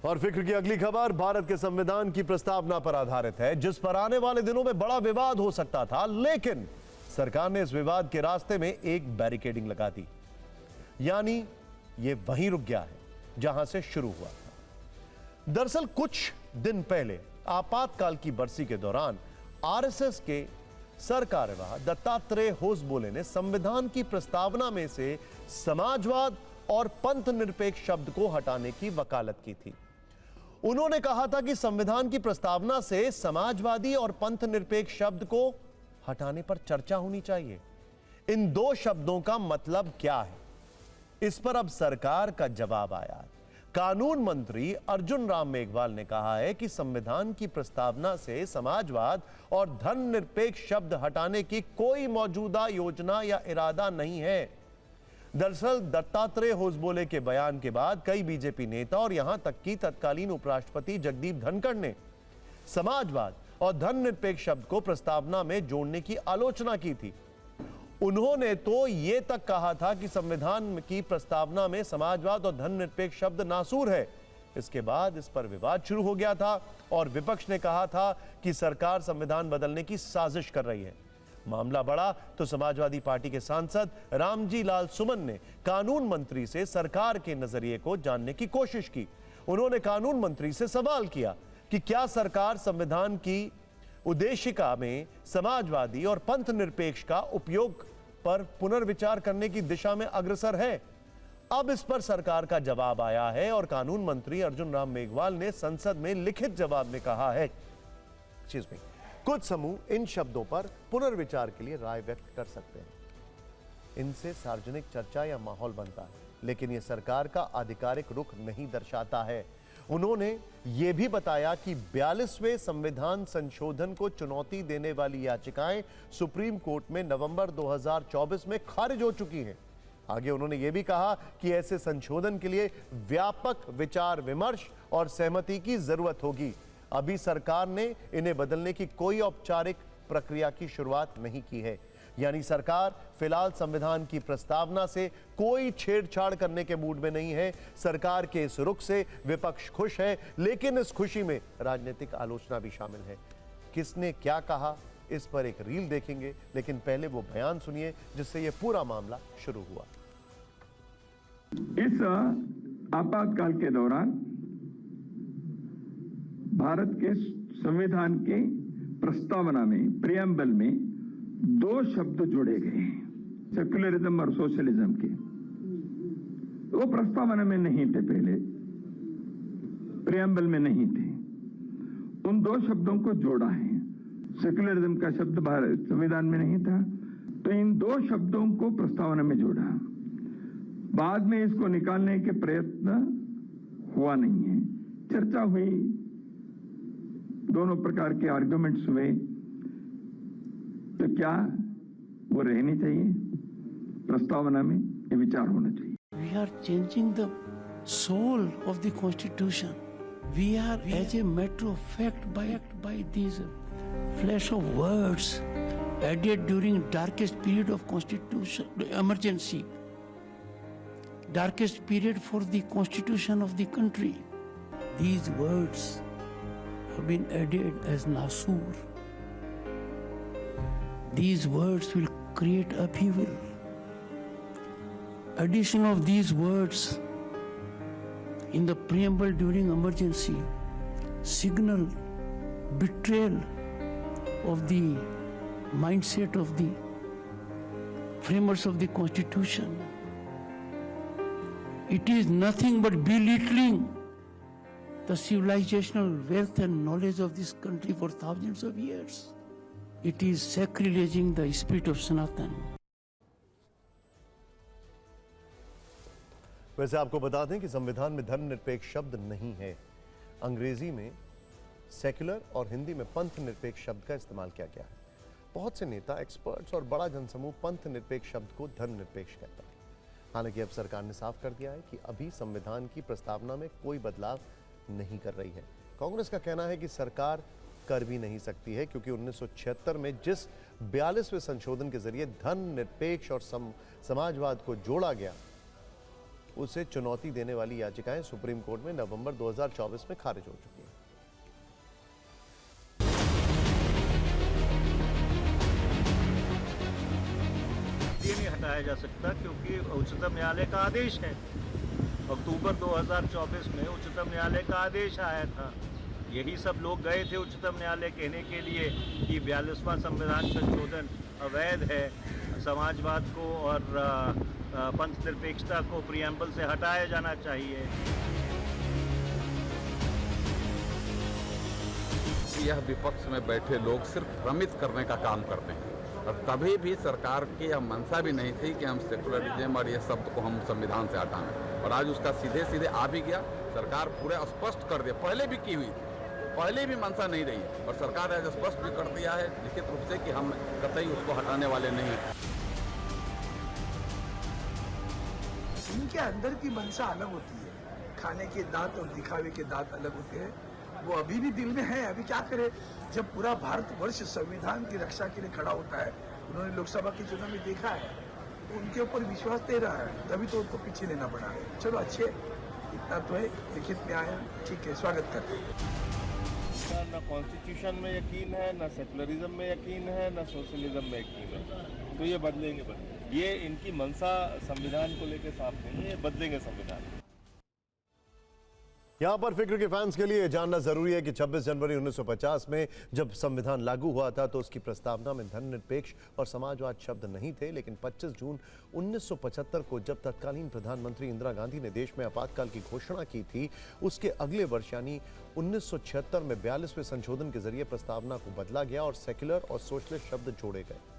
और फिक्र की अगली खबर भारत के संविधान की प्रस्तावना पर आधारित है, जिस पर आने वाले दिनों में बड़ा विवाद हो सकता था, लेकिन सरकार ने इस विवाद के रास्ते में एक बैरिकेडिंग लगा दी। यानी ये वहीं रुक गया है जहां से शुरू हुआ था। दरअसल कुछ दिन पहले आपातकाल की बरसी के दौरान आरएसएस के सरकार्यवाह दत्तात्रेय होसबोले ने संविधान की प्रस्तावना में से समाजवाद और पंथ निरपेक्ष शब्द को हटाने की वकालत की थी। उन्होंने कहा था कि संविधान की प्रस्तावना से समाजवादी और पंथ निरपेक्ष शब्द को हटाने पर चर्चा होनी चाहिए। इन दो शब्दों का मतलब क्या है, इस पर अब सरकार का जवाब आया है। कानून मंत्री अर्जुन राम मेघवाल ने कहा है कि संविधान की प्रस्तावना से समाजवाद और धर्मनिरपेक्ष शब्द हटाने की कोई मौजूदा योजना या इरादा नहीं है। दरअसल दत्तात्रेय होसबोले के बयान के बाद कई बीजेपी नेता और यहां तक कि तत्कालीन उपराष्ट्रपति जगदीप धनखड़ ने समाजवाद और धर्मनिरपेक्ष शब्द को प्रस्तावना में जोड़ने की आलोचना की थी। उन्होंने तो यह तक कहा था कि संविधान की प्रस्तावना में समाजवाद और धर्मनिरपेक्ष शब्द नासूर है। इसके बाद इस पर विवाद शुरू हो गया था और विपक्ष ने कहा था कि सरकार संविधान बदलने की साजिश कर रही है। मामला बढ़ा तो समाजवादी पार्टी के सांसद रामजी लाल सुमन ने कानून मंत्री से सरकार के नजरिए को जानने की कोशिश की। उन्होंने कानून मंत्री से सवाल किया कि क्या सरकार संविधान की उद्देशिका में समाजवादी और पंथ निरपेक्ष का उपयोग पर पुनर्विचार करने की दिशा में अग्रसर है। अब इस पर सरकार का जवाब आया है और कानून मंत्री अर्जुन राम मेघवाल ने संसद में लिखित जवाब में कहा है कुछ समूह इन शब्दों पर पुनर्विचार के लिए राय व्यक्त कर सकते हैं। इनसे सार्वजनिक चर्चा या माहौल बनता है, लेकिन यह सरकार का आधिकारिक रुख नहीं दर्शाता है। उन्होंने यह भी बताया कि 42वें संविधान संशोधन को चुनौती देने वाली याचिकाएं सुप्रीम कोर्ट में नवंबर 2024 में खारिज हो चुकी हैं। आगे उन्होंने यह भी कहा कि ऐसे संशोधन के लिए व्यापक विचार विमर्श और सहमति की जरूरत होगी। अभी सरकार ने इन्हें बदलने की कोई औपचारिक प्रक्रिया की शुरुआत नहीं की है। यानी सरकार फिलहाल संविधान की प्रस्तावना से कोई छेड़छाड़ करने के मूड में नहीं है। सरकार के इस रुख से विपक्ष खुश है, लेकिन इस खुशी में राजनीतिक आलोचना भी शामिल है। किसने क्या कहा, इस पर एक रील देखेंगे, लेकिन पहले वो बयान सुनिए जिससे ये पूरा मामला शुरू हुआ। इस आपातकाल के दौरान भारत के संविधान के प्रस्तावना में प्रियम्बल में दो शब्द जोड़े गए हैं, सेक्युलरिज्म और सोशलिज्म के। वो प्रस्तावना में नहीं थे, पहले प्रियम्बल में नहीं थे। उन दो शब्दों को जोड़ा है। सेक्युलरिज्म का शब्द भारत संविधान में नहीं था, तो इन दो शब्दों को प्रस्तावना में जोड़ा। बाद में इसको निकालने के प्रयत्न हुआ नहीं है। चर्चा हुई, दोनों प्रकार के आर्गुमेंट्स हुए, तो क्या वो रहनी चाहिए प्रस्तावना में, ये विचार होना चाहिए। We are changing the soul of the constitution. We are, as a matter of fact, by these flash of words added during darkest period of constitution emergency, darkest period for the constitution of the country. These words have been added as nasur. These words will create upheaval. Addition of these words in the preamble during emergency signal betrayal of the mindset of the framers of the Constitution. It is nothing but belittling the civilizational wealth and knowledge of this country for thousands of years. It is sacrileging the spirit of Sanatan. वैसे आपको बता दें कि संविधान में धर्मनिरपेक्ष शब्द नहीं है। अंग्रेजी में सेक्युलर और हिंदी में पंथ निरपेक्ष शब्द का इस्तेमाल किया गया है। बहुत से नेता, एक्सपर्ट्स और बड़ा जनसमूह पंथ निरपेक्ष शब्द को धर्मनिरपेक्ष कहता है। हालांकि अब सरकार ने साफ कर दिया है कि अभी संविधान की प्रस्तावना में कोई बदलाव नहीं कर रही है। कांग्रेस का कहना है कि सरकार कर भी नहीं सकती है, क्योंकि 1976 में जिस 42वें संशोधन के जरिए धर्मनिरपेक्ष और समाजवाद को जोड़ा गया, उसे चुनौती देने वाली याचिकाएं सुप्रीम कोर्ट में नवंबर 2024 में खारिज हो चुकी हैं। ये नहीं हटाया जा सकता क्योंकि उच्चतम न्यायालय का आदेश है। अक्टूबर 2024 में उच्चतम न्यायालय का आदेश आया था। यही सब लोग गए थे उच्चतम न्यायालय कहने के लिए कि 42वां संविधान संशोधन अवैध है, समाजवाद को और पंथ निरपेक्षता को प्रियम्बल से हटाया जाना चाहिए। यह विपक्ष में बैठे लोग सिर्फ भ्रमित करने का काम करते हैं और कभी भी सरकार की यह मंशा भी नहीं थी कि हम सेकुलरिज्म और ये शब्द को हम संविधान से हटाएं, और आज उसका सीधे सीधे आ भी गया। सरकार पूरे स्पष्ट कर दिया, पहले भी की हुई थी, पहले भी मंशा नहीं रही और सरकार ने आज स्पष्ट भी कर दिया है लिखित रूप से कि हम कतई उसको हटाने वाले नहीं हैं। इनके अंदर की मंशा अलग होती है, खाने के दांत और दिखावे के दांत अलग होते हैं। वो अभी भी दिल में है। अभी क्या करे, जब पूरा भारतवर्ष संविधान की रक्षा के लिए खड़ा होता है, उन्होंने लोकसभा के चुनाव में देखा है, तो उनके ऊपर विश्वास दे रहा है, तभी तो उनको पीछे लेना पड़ा। चलो अच्छे, इतना तो है, लिखित में आया, ठीक है, स्वागत करते हैं। ना कॉन्स्टिट्यूशन में यकीन है, ना सेकुलरिज्म में यकीन है, ना सोशलिज्म में यकीन है, तो ये बदलेंगे। ये इनकी मंशा संविधान को लेकर साफ नहीं है, ये बदलेंगे संविधान। यहां पर फिक्र के फैंस के लिए जानना जरूरी है कि 26 जनवरी 1950 में जब संविधान लागू हुआ था तो उसकी प्रस्तावना में धर्मनिरपेक्ष और समाजवाद शब्द नहीं थे, लेकिन 25 जून 1975 को जब तत्कालीन प्रधानमंत्री इंदिरा गांधी ने देश में आपातकाल की घोषणा की थी, उसके अगले वर्ष यानी 1976 में 42वें संशोधन के जरिए प्रस्तावना को बदला गया और सेक्युलर और सोशलिस्ट शब्द जोड़े गए।